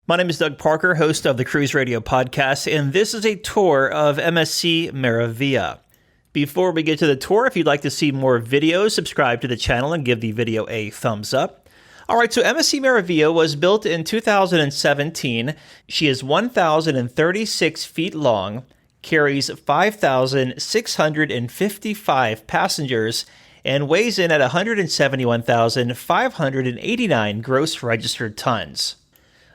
My name is Doug Parker, host of the Cruise Radio Podcast, and this is a tour of MSC Meravia. Before we get to the tour, if you'd like to see more videos, subscribe to the channel and give the video a thumbs up. All right, so MSC Meravia was built in 2017. She is 1,036 feet long, carries 5,655 passengers, and weighs in at 171,589 gross registered tons.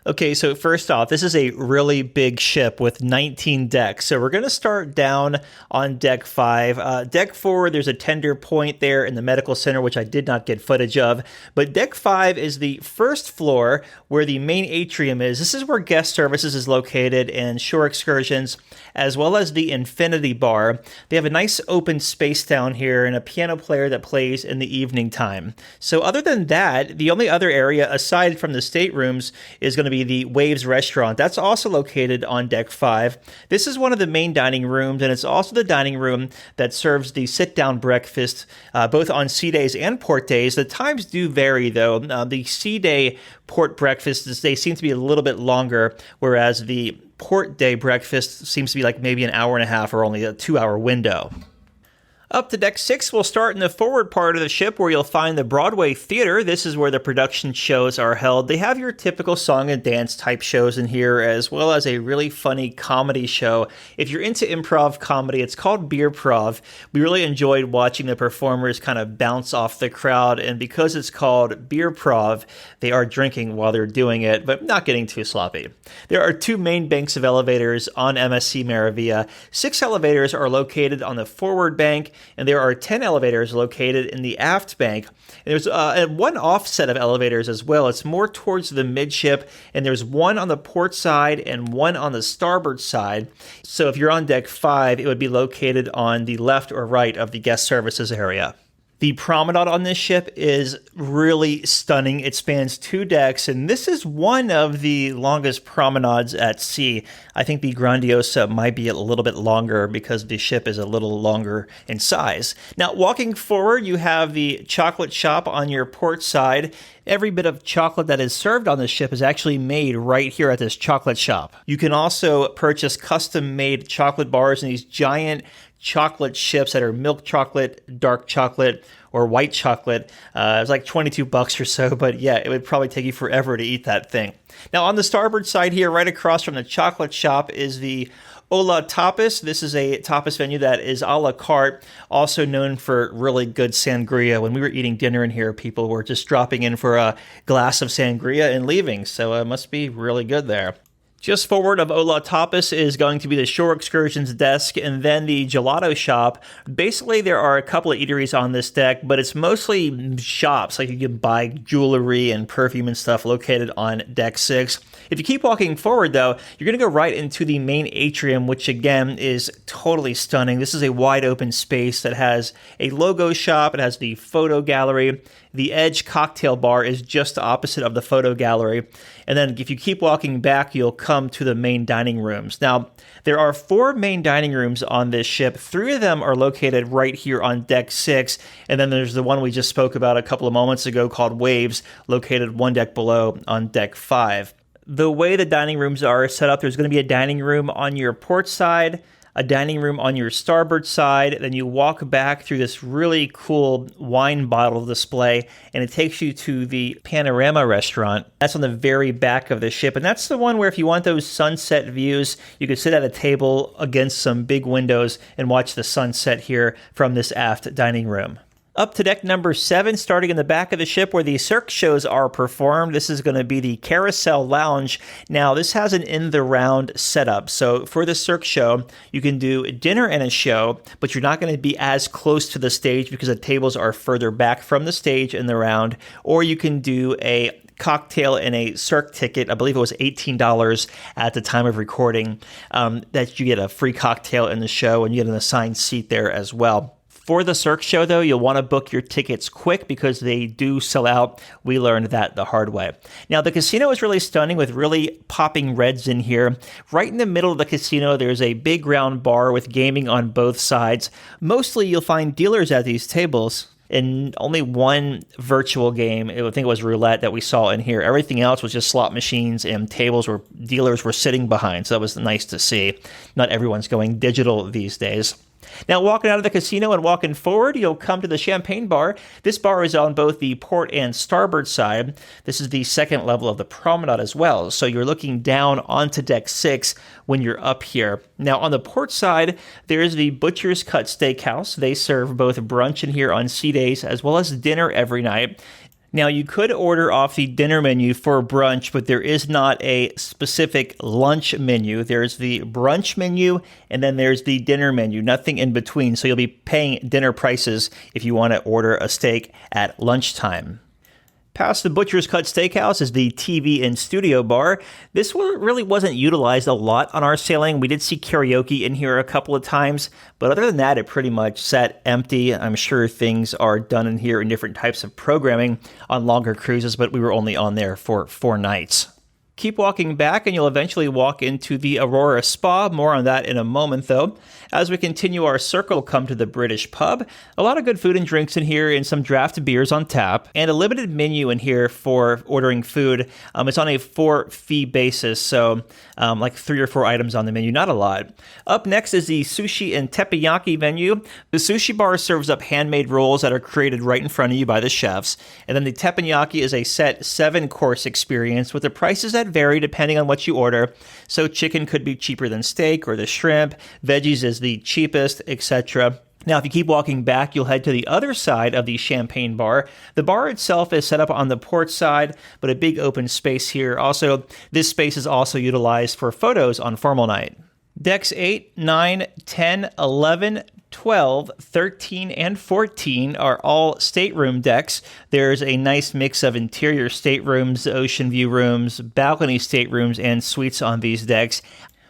Okay, so first off, this is a really big ship with 19 decks. So we're going to start down on deck 5. Deck 4, there's a tender point there in the medical center, which I did not get footage of. But deck 5 is the first floor where the main atrium is. This is where guest services is located and shore excursions, as well as the infinity bar. They have a nice open space down here and a piano player that plays in the evening time. So other than that, the only other area aside from the staterooms is going to be the Waves restaurant. That's also located on deck 5. This is one of the main dining rooms, and it's also the dining room that serves the sit-down breakfast, both on sea days and port days. The times do vary, though. The sea day port breakfasts, they seem to be a little bit longer, whereas the port day breakfast seems to be like maybe an hour and a half or only a 2-hour window. Up to deck 6, we'll start in the forward part of the ship where you'll find the Broadway Theater. This is where the production shows are held. They have your typical song and dance type shows in here, as well as a really funny comedy show. If you're into improv comedy, it's called Beer Prov. We really enjoyed watching the performers kind of bounce off the crowd, and because it's called Beer Prov, they are drinking while they're doing it, but not getting too sloppy. There are 2 main banks of elevators on MSC Meravia. 6 elevators are located on the forward bank, and there are 10 elevators located in the aft bank. And there's one offset of elevators as well. It's more towards the midship, and there's one on the port side and one on the starboard side. So if you're on deck 5, it would be located on the left or right of the guest services area. The promenade on this ship is really stunning. It spans 2 decks, and this is one of the longest promenades at sea. I think the Grandiosa might be a little bit longer because the ship is a little longer in size. Now, walking forward, you have the chocolate shop on your port side. Every bit of chocolate that is served on this ship is actually made right here at this chocolate shop. You can also purchase custom-made chocolate bars in these giant chocolate chips that are milk chocolate, dark chocolate, or white chocolate. It's like $22 or so, but yeah, it would probably take you forever to eat that thing. Now on the starboard side here, right across from the chocolate shop, is the Hola Tapas. This is a tapas venue that is a la carte, also known for really good sangria. When we were eating dinner in here, people were just dropping in for a glass of sangria and leaving, so it must be really good there. Just forward of Hola Tapas is going to be the Shore Excursions desk and then the gelato shop. Basically, there are a couple of eateries on this deck, but it's mostly shops. Like you can buy jewelry and perfume and stuff located on deck 6. If you keep walking forward, though, you're going to go right into the main atrium, which again is totally stunning. This is a wide open space that has a logo shop. It has the photo gallery. The Edge cocktail bar is just opposite of the photo gallery. And then if you keep walking back, you'll come to the main dining rooms. Now, there are 4 main dining rooms on this ship. 3 of them are located right here on deck 6. And then there's the one we just spoke about a couple of moments ago called Waves, located 1 deck below on deck 5. The way the dining rooms are set up, there's going to be a dining room on your port side, a dining room on your starboard side, then you walk back through this really cool wine bottle display, and it takes you to the Panorama restaurant. That's on the very back of the ship, and that's the one where if you want those sunset views, you could sit at a table against some big windows and watch the sunset here from this aft dining room. Up to deck number 7, starting in the back of the ship where the Cirque shows are performed. This is going to be the Carousel Lounge. Now, this has an in-the-round setup. So for the Cirque show, you can do dinner and a show, but you're not going to be as close to the stage because the tables are further back from the stage in the round. Or you can do a cocktail and a Cirque ticket. I believe it was $18 at the time of recording, that you get a free cocktail in the show and you get an assigned seat there as well. For the Cirque show, though, you'll want to book your tickets quick because they do sell out. We learned that the hard way. Now, the casino is really stunning with really popping reds in here. Right in the middle of the casino, there's a big round bar with gaming on both sides. Mostly, you'll find dealers at these tables. and only one virtual game, I think it was roulette, that we saw in here. Everything else was just slot machines and tables where dealers were sitting behind, so that was nice to see. Not everyone's going digital these days. Now, walking out of the casino and walking forward, you'll come to the Champagne Bar. This bar is on both the port and starboard side. This is the second level of the promenade as well, so you're looking down onto deck 6 when you're up here. Now, on the port side, there is the Butcher's Cut Steakhouse. They serve both brunch in here on sea days as well as dinner every night. Now, you could order off the dinner menu for brunch, but there is not a specific lunch menu. There's the brunch menu, and then there's the dinner menu, nothing in between. So you'll be paying dinner prices if you want to order a steak at lunchtime. Past the Butcher's Cut Steakhouse is the TV and studio bar. This one really wasn't utilized a lot on our sailing. We did see karaoke in here a couple of times, but other than that, it pretty much sat empty. I'm sure things are done in here in different types of programming on longer cruises, but we were only on there for 4 nights. Keep walking back and you'll eventually walk into the Aurora Spa. More on that in a moment, though. As we continue our circle, come to the British Pub. A lot of good food and drinks in here and some draft beers on tap. And a limited menu in here for ordering food. It's on a 4-fee basis, so like 3 or 4 items on the menu, not a lot. Up next is the Sushi and Teppanyaki menu. The sushi bar serves up handmade rolls that are created right in front of you by the chefs. And then the Teppanyaki is a set 7-course experience with the prices that vary depending on what you order. So chicken could be cheaper than steak or the shrimp, veggies is the cheapest, etc. Now, if you keep walking back, you'll head to the other side of the Champagne Bar. The bar itself is set up on the port side, but a big open space here. Also, this space is also utilized for photos on formal night. Decks 8, 9, 10, 11, 12, 13, and 14 are all stateroom decks. There's a nice mix of interior staterooms, ocean view rooms, balcony staterooms, and suites on these decks.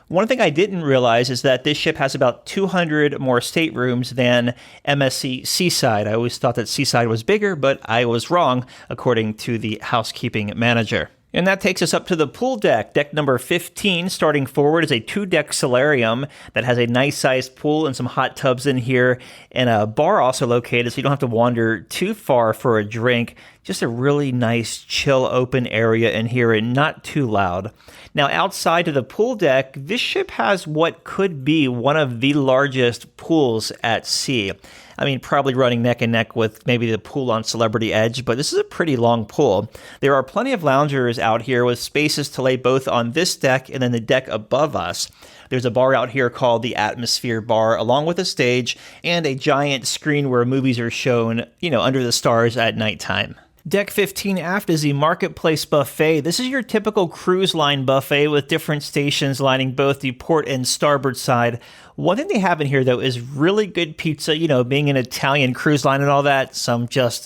One thing I didn't realize is that this ship has about 200 more staterooms than MSC Seaside. I always thought that Seaside was bigger, but I was wrong, according to the housekeeping manager. And that takes us up to the pool deck. Deck number 15, starting forward, is a 2-deck solarium that has a nice-sized pool and some hot tubs in here, and a bar also located, so you don't have to wander too far for a drink. Just a really nice, chill, open area in here and not too loud. Now, outside of the pool deck, this ship has what could be one of the largest pools at sea. I mean, probably running neck and neck with maybe the pool on Celebrity Edge, but this is a pretty long pool. There are plenty of loungers out here with spaces to lay both on this deck and then the deck above us. There's a bar out here called the Atmosphere Bar, along with a stage and a giant screen where movies are shown, under the stars at nighttime. Deck 15 aft is the Marketplace Buffet. This is your typical cruise line buffet with different stations lining both the port and starboard side. One thing they have in here, though, is really good pizza. Being an Italian cruise line and all that,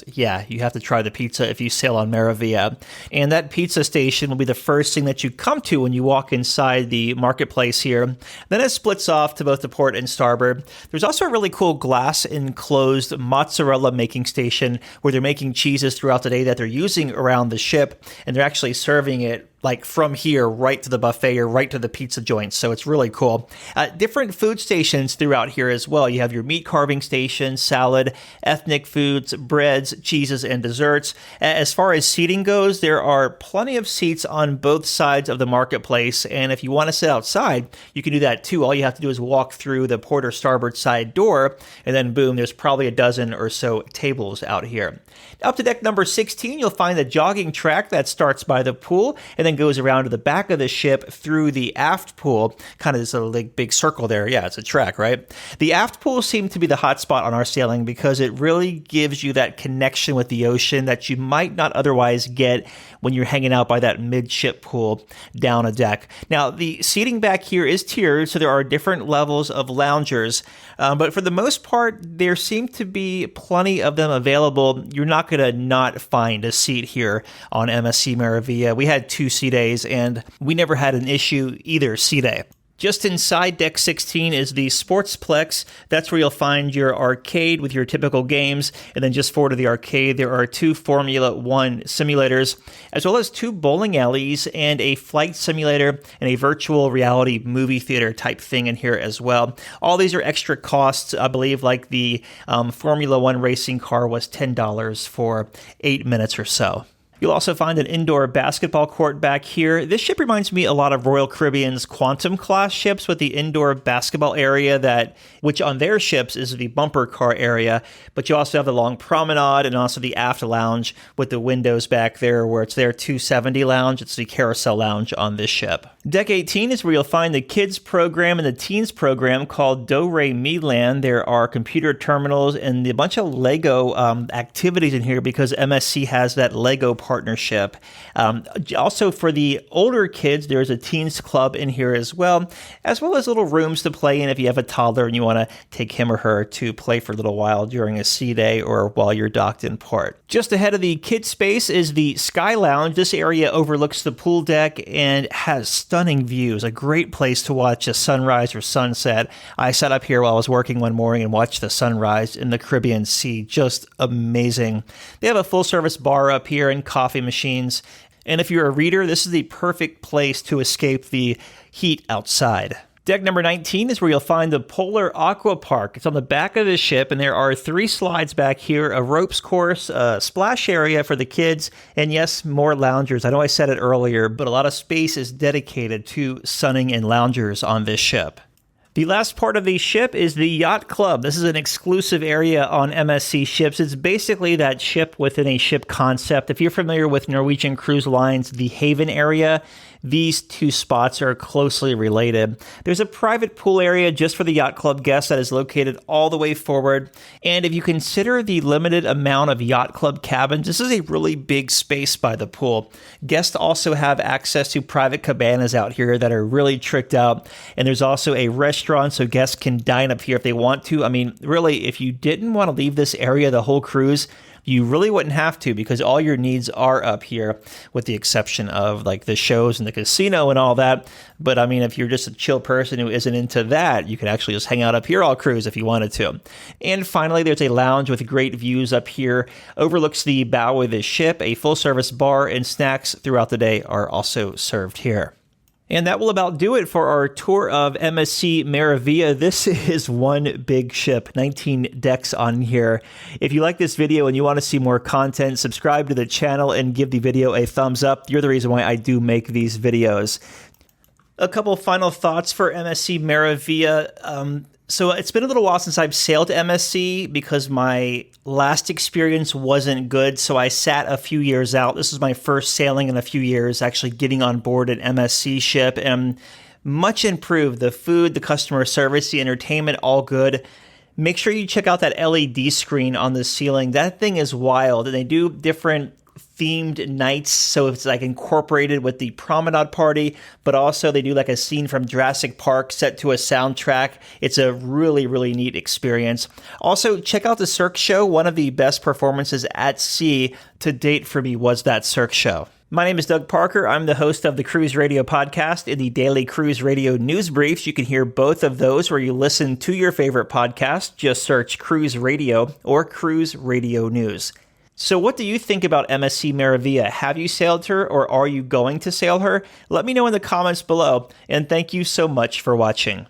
you have to try the pizza if you sail on Meraviglia. And that pizza station will be the first thing that you come to when you walk inside the marketplace here. Then it splits off to both the port and starboard. There's also a really cool glass-enclosed mozzarella making station where they're making cheeses throughout the day that they're using around the ship, and they're actually serving it like from here right to the buffet or right to the pizza joints. So it's really cool. Different food stations throughout here as well. You have your meat carving station, salad, ethnic foods, breads, cheeses, and desserts. As far as seating goes, there are plenty of seats on both sides of the marketplace. And if you want to sit outside, you can do that too. All you have to do is walk through the port or starboard side door, and then boom, there's probably a dozen or so tables out here. Up to deck number 16, you'll find the jogging track that starts by the pool and then goes around to the back of the ship through the aft pool. Kind of this little big circle there. Yeah, it's a track, right? The aft pool seemed to be the hot spot on our sailing because it really gives you that connection with the ocean that you might not otherwise get when you're hanging out by that midship pool down a deck. Now, the seating back here is tiered, so there are different levels of loungers, but for the most part, there seem to be plenty of them available. You're not going to not find a seat here on MSC Meraviglia. We had 2 sea days, and we never had an issue either sea day. Just inside Deck 16 is the Sportsplex. That's where you'll find your arcade with your typical games. And then just forward to the arcade, there are 2 Formula One simulators, as well as 2 bowling alleys and a flight simulator and a virtual reality movie theater type thing in here as well. All these are extra costs. I believe like the Formula One racing car was $10 for 8 minutes or so. You'll also find an indoor basketball court back here. This ship reminds me a lot of Royal Caribbean's Quantum class ships with the indoor basketball area which on their ships is the bumper car area, but you also have the long promenade and also the aft lounge with the windows back there where it's their 270 lounge. It's the carousel lounge on this ship. Deck 18 is where you'll find the kids program and the teens program called Do Re Mi Land. There are computer terminals and a bunch of Lego activities in here because MSC has that Lego partnership. Also for the older kids, there's a teens club in here as well as little rooms to play in if you have a toddler and you want to take him or her to play for a little while during a sea day or while you're docked in port. Just ahead of the kids space is the Sky Lounge. This area overlooks the pool deck and has stunning views, a great place to watch a sunrise or sunset. I sat up here while I was working one morning and watched the sunrise in the Caribbean Sea. Just amazing. They have a full service bar up here and coffee machines. And if you're a reader, this is the perfect place to escape the heat outside. Deck number 19 is where you'll find the Polar Aqua Park. It's on the back of the ship, and there are 3 slides back here, a ropes course, a splash area for the kids, and yes, more loungers. I know I said it earlier, but a lot of space is dedicated to sunning and loungers on this ship. The last part of the ship is the Yacht Club. This is an exclusive area on MSC ships. It's basically that ship within a ship concept. If you're familiar with Norwegian Cruise Line's The Haven area, these 2 spots are closely related. There's a private pool area just for the Yacht Club guests that is located all the way forward. And if you consider the limited amount of Yacht Club cabins, this is a really big space by the pool. Guests also have access to private cabanas out here that are really tricked out. And there's also a restaurant so guests can dine up here if they want to. I mean, really, if you didn't want to leave this area the whole cruise, you really wouldn't have to because all your needs are up here with the exception of like the shows and the casino and all that. But I mean, if you're just a chill person who isn't into that, you could actually just hang out up here all cruise if you wanted to. And finally, there's a lounge with great views up here. Overlooks the bow of the ship. A full service bar and snacks throughout the day are also served here. And that will about do it for our tour of MSC Meravia. This is one big ship, 19 decks on here. If you like this video and you want to see more content, subscribe to the channel and give the video a thumbs up. You're the reason why I do make these videos. A couple final thoughts for MSC Meravia. So it's been a little while since I've sailed to MSC because my last experience wasn't good. So I sat a few years out. This is my first sailing in a few years, actually getting on board an MSC ship, and much improved. The food, the customer service, the entertainment, all good. Make sure you check out that LED screen on the ceiling. That thing is wild. And they do different themed nights, so it's like incorporated with the promenade party, but also they do like a scene from Jurassic Park set to a soundtrack. It's a really, really neat experience. Also, check out the Cirque show. One of the best performances at sea to date for me was that Cirque show. My name is Doug Parker. I'm the host of the Cruise Radio Podcast and the Daily Cruise Radio News Briefs. You can hear both of those where you listen to your favorite podcast. Just search Cruise Radio or Cruise Radio News. So what do you think about MSC Meravia? Have you sailed her or are you going to sail her? Let me know in the comments below, and thank you so much for watching.